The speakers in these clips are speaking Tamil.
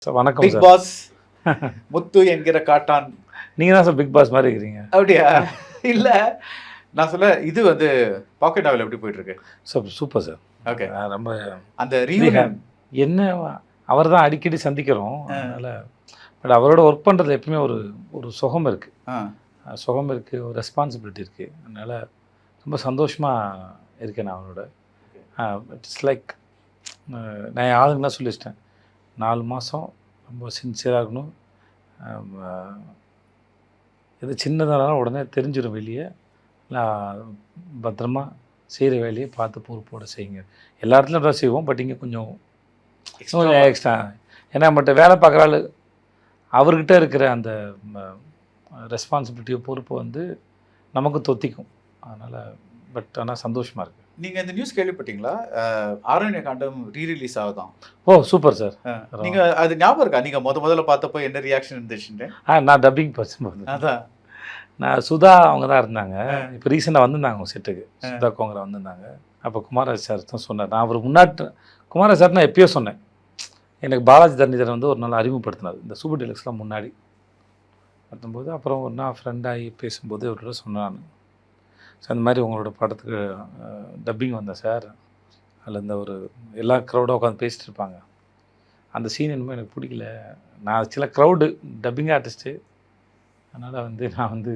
சார் வணக்கம் பிக் சார். பாஸ் முத்து என்கிற காட்டான். நீங்கள் தான் சார் பிக் பாஸ் மாதிரி இருக்கிறீங்க. அப்படியா? இல்ல நான் சொல்ல இது வந்து பாக்கெட் நாவல் எப்படி போயிட்டு இருக்கு? Super sir. ஓகே. ரொம்ப அந்த ரீயூனியன் என்ன அவர் தான் அடிக்கடி சந்திக்கிறோம். அதனால் பட் அவரோட ஒர்க் பண்ணுறதுல எப்பவுமே ஒரு ஒரு சுகம் இருக்குது. சுகம் இருக்குது, ஒரு ரெஸ்பான்சிபிலிட்டி இருக்குது. அதனால் ரொம்ப சந்தோஷமாக இருக்கேன் நான் அவரோட. இட்ஸ் லைக் நான் ஆளுங்களாம் சொல்லி வச்சிட்டேன், 4 மாதம் ரொம்ப சின்சியராக இருக்கணும். எது சின்னதானாலும் உடனே தெரிஞ்சிடும் வெளியே. நான் பத்திரமா செய்கிற வேலையை பார்த்து பொறுப்போடு செய்யுங்க. எல்லா இடத்துலையும் தான் செய்வோம், பட் இங்கே கொஞ்சம் எக்ஸ்ட்ரா. ஏன்னா மட்டும் வேலை பார்க்குற ஆள் அவர்கிட்ட இருக்கிற அந்த ரெஸ்பான்சிபிலிட்டியோ பொறுப்பு வந்து நமக்கு தொத்திக்கும். அதனால் பட் ஆனால் சந்தோஷமாக இருக்குது. நீங்கள் இந்த நியூஸ் கேள்விப்பட்டீங்களா? ஆரண்ய காண்டம் ரீரிலீஸ் ஆகுதான். ஓ சூப்பர் சார். நீங்கள் அது ஞாபகம் இருக்கா? நீங்கள் முதல்ல பார்த்தப்போ என்ன ரியாக்ஷன் இருந்துச்சுன்னு? நான் டப்பிங் பேசும்போது அதான் நான் சுதா அவங்க தான் இருந்தாங்க. இப்போ ரீசெண்டாக வந்திருந்தாங்க அவங்க செட்டுக்கு. சுதா கோங்கரா வந்திருந்தாங்க. அப்போ குமாரராஜ் சார் தான் சொன்னார். நான் அவர் முன்னாடி குமாரராஜ் சார் நான் எப்பயோ சொன்னேன், எனக்கு பாலாஜி தரணிதரன் வந்து ஒரு நாள் அறிமுகப்படுத்தினார் இந்த சூப்பர் டீலக்ஸ்லாம் முன்னாடி பார்த்தும்போது. அப்புறம் ஒரு நாள் ஃப்ரெண்டாகி பேசும்போது அவர்கிட்ட சொன்னான், சார் இந்த மாதிரி உங்களோட படத்துக்கு டப்பிங் வந்தேன் சார், அதில் இந்த ஒரு எல்லா க்ரௌடாக உட்காந்து பேசிட்டு இருப்பாங்க, அந்த சீன் என்னமோ எனக்கு பிடிக்கல, நான் சில க்ரௌடு டப்பிங் ஆர்டிஸ்ட்டு, அதனால் வந்து நான் வந்து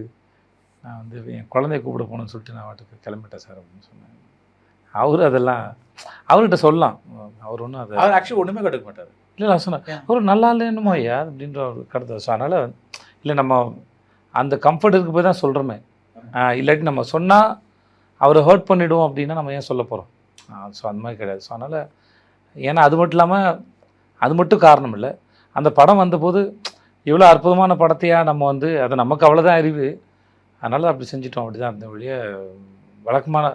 என் குழந்தைய கூப்பிட போகணுன்னு சொல்லிட்டு நான் வாட்டுக்கு கிளம்பிட்டேன் சார் அப்படின்னு சொன்னேன். அவர் அதெல்லாம் அவர்கிட்ட சொல்லலாம், அவர் ஒன்றும் அதை அவர் ஆக்சுவலி ஒன்றுமே கட்டுக்க மாட்டார். இல்லை நான் சொன்னேன் அவர் நல்லா இல்லைன்னுமோ ஐயா அப்படின்ற ஒரு கடத்த. ஸோ அதனால் இல்லை நம்ம அந்த கம்ஃபர்ட் இருக்கு போய் தான் சொல்கிறோமே. இல்லாட்டி நம்ம சொன்னால் அவரை ஹர்ட் பண்ணிவிடுவோம் அப்படின்னா நம்ம ஏன் சொல்ல போகிறோம்? ஸோ அந்த மாதிரி கிடையாது. ஸோ அதனால் ஏன்னா அது மட்டும் இல்லாமல் அது மட்டும் காரணம் இல்லை, அந்த படம் வந்தபோது இவ்வளோ அற்புதமான படத்தையா நம்ம வந்து அதை நமக்கு அவ்வளோதான் அறிவு, அதனால் அப்படி செஞ்சிட்டோம். அப்படி தான் அந்த வழியே வழக்கமான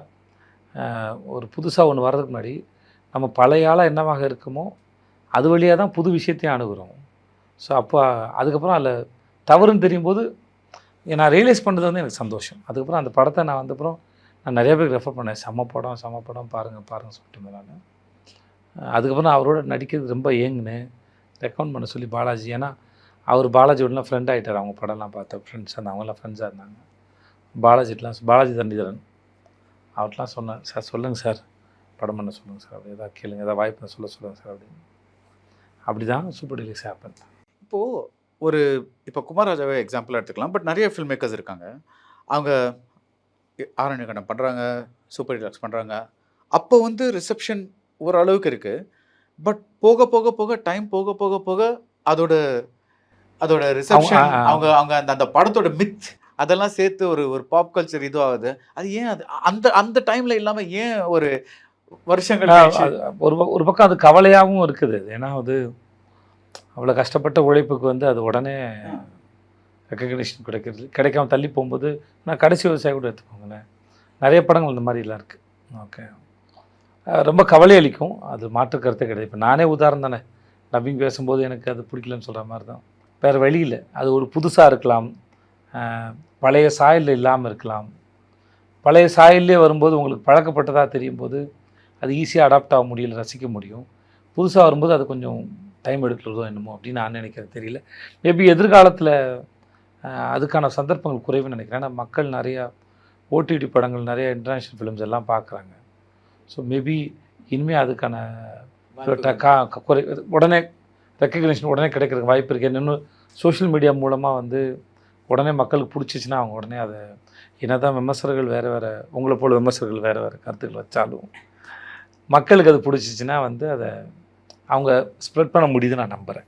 ஒரு புதுசாக ஒன்று வர்றதுக்கு முன்னாடி நம்ம பழைய ஆளாக என்னவாக இருக்குமோ அது வழியாக தான் புது விஷயத்தையும் அணுகிறோம். ஸோ அப்போ அதுக்கப்புறம் அதில் தவறுன்னு தெரியும் போது நான் ரியலைஸ் பண்ணுறது வந்து எனக்கு சந்தோஷம். அதுக்கப்புறம் அந்த படத்தை நான் வந்தப்புறம் நான் நிறைய பேருக்கு ரெஃபர் பண்ணேன், செம்ம படம் பாருங்கள் சொல்லிட்டு இருந்தேன் நான். அதுக்கப்புறம் அவரோட நடிக்கிறது ரொம்ப ஏங்குனேன், ரெக்கமெண்ட் பண்ண சொல்லி பாலாஜி. ஏன்னா அவர் பாலாஜியோடலாம் ஃப்ரெண்ட் ஆகிட்டார். அவங்க படம்லாம் பார்த்த ஃப்ரெண்ட்ஸ் அந்த அவங்களாம் ஃப்ரெண்ட்ஸாக இருந்தாங்க. பாலாஜி தரணிதரன் அவர்லாம் சொன்னேன், சார் சொல்லுங்கள் சார் படம் பண்ண சொல்லுங்கள் சார், அப்படி எதாவது கேளுங்க, எதாவது வாய்ப்பு சொல்லுங்கள் சார் அப்படின்னு. அப்படி தான் சூப்பர் டீலக்ஸ் ஹேப்பன். இப்போது இப்போ குமாரராஜாவே எக்ஸாம்பிளாக எடுத்துக்கலாம், பட் நிறைய ஃபில்ம் மேக்கர்ஸ் இருக்காங்க. அவங்க ஆரண்ய காண்டம் பண்ணுறாங்க, சூப்பர் டீலக்ஸ் பண்ணுறாங்க. அப்போ வந்து ரிசப்ஷன் ஓரளவுக்கு இருக்குது, பட் போக டைம் போக அதோட ரிசப்ஷன் அவங்க அந்த படத்தோட மித் அதெல்லாம் சேர்த்து ஒரு பாப் கல்ச்சர் இதுவாகுது. அது ஏன் அது அந்த டைமில் இல்லாமல் ஏன் ஒரு வருஷங்கள் ஒரு பக்கம் அது கவலையாகவும் இருக்குது. ஏன்னா அது அவ்வளோ கஷ்டப்பட்ட உழைப்புக்கு வந்து அது உடனே ரெக்கக்னிஷன் கிடைக்காம தள்ளி போகும்போது, நான் கடைசி விவசாயி கூட எடுத்துக்கோங்களேன், நிறைய படங்கள் இந்த மாதிரிலாம் இருக்குது. ஓகே, ரொம்ப கவலை அளிக்கும், அது மாற்று கருத்தே கிடையாது. இப்போ நானே உதாரணம் தானே, டப்பிங் பேசும்போது எனக்கு அது பிடிக்கலன்னு சொல்கிற மாதிரி தான், வேறு வழி இல்லை. அது ஒரு புதுசாக இருக்கலாம், பழைய சாயலில் இல்லாமல் இருக்கலாம். பழைய சாயல்லே வரும்போது உங்களுக்கு பழக்கப்பட்டதாக தெரியும் போது அது ஈஸியாக அடாப்ட் ஆக முடியல, ரசிக்க முடியும். புதுசாக வரும்போது அது கொஞ்சம் டைம் எடுக்கிறதோ என்னமோ அப்படின்னு நான் நினைக்கிறது தெரியல. மேபி எதிர்காலத்தில் அதுக்கான சந்தர்ப்பங்கள் குறைவுன்னு நினைக்கிறேன். ஏன்னா மக்கள் நிறையா ஓடிடி படங்கள், நிறைய இன்டர்நேஷ்னல் ஃபிலிம்ஸ் எல்லாம் பார்க்குறாங்க. ஸோ மேபி இனிமேல் அதுக்கான குறை உடனே ரெக்கக்னிஷன் உடனே கிடைக்கிறதுக்கு வாய்ப்பு இருக்குது. இன்னும் சோஷியல் மீடியா மூலமாக வந்து உடனே மக்களுக்கு பிடிச்சிச்சின்னா அவங்க உடனே அதை என்ன தான் விமர்சகர்கள் வேறு உங்களை போல் விமர்சகர்கள் வேறு கருத்துக்கள் வச்சாலும் மக்களுக்கு அது பிடிச்சிச்சின்னா வந்து அதை அவங்க ஸ்ப்ரெட் பண்ண முடியுதுன்னு நான் நம்புகிறேன்.